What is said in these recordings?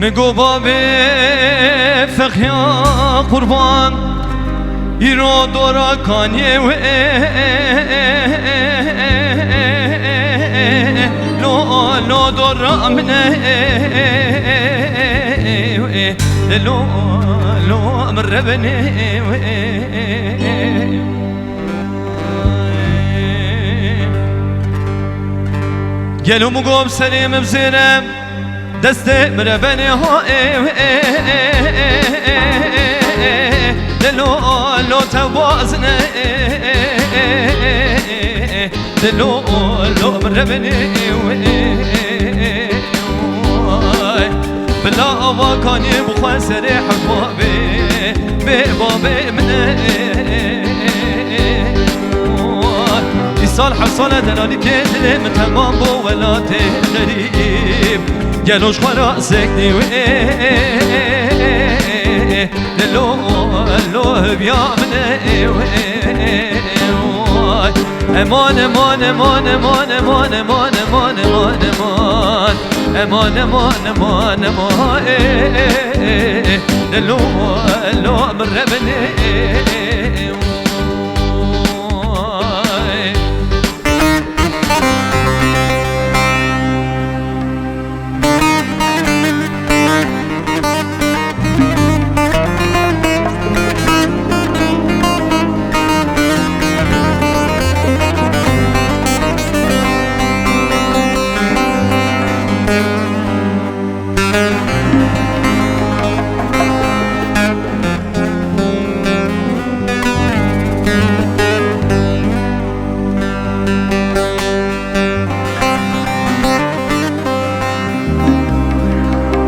مگو بابه فقیا قربان ایرو دورا کانیه و لو دورا منه لو مربنه گلو مگو بسریم بزیرم دست مربنه ها لو توازنه لو مربنه بلا آواکانی بخواه سر حبابه به بابه منه ای سال حسال دلالی که دلم تمام با ولات غریب گلوش خورا سکنی و لو بیا منه امان امان امان امان امان امان امان امان امان امان امان امان لو مربنه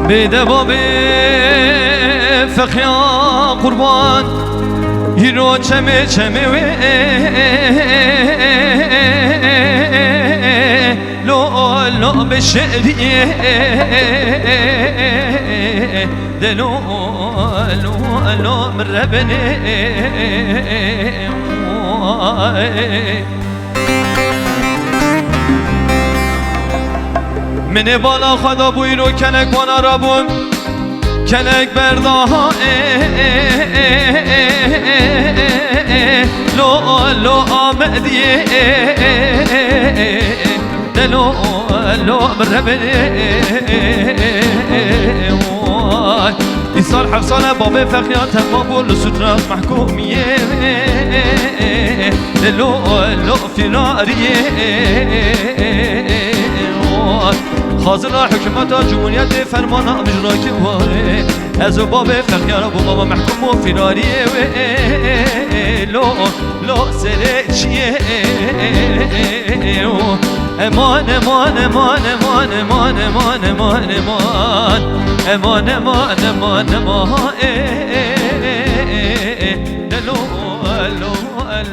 بیده بابه فقیا قربان یرو چمه چمه و لو بشریه لو مربنه من بالا خدا بوی رو کنک بانا را بون کنک برداها لو آمدیه لو مربنه ای سال 7 ساله بابه فقیان تمام بول سطرات محکومیه لو فراریه خازن حکمت جمهوریت فرمان اجرا که واره از باب فقیان با بابا محکوم و فراریه لو سره چیه امان امان امان امان امان امان امان امان امان امان امان امان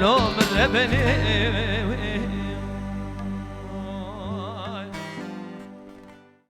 لو مربنه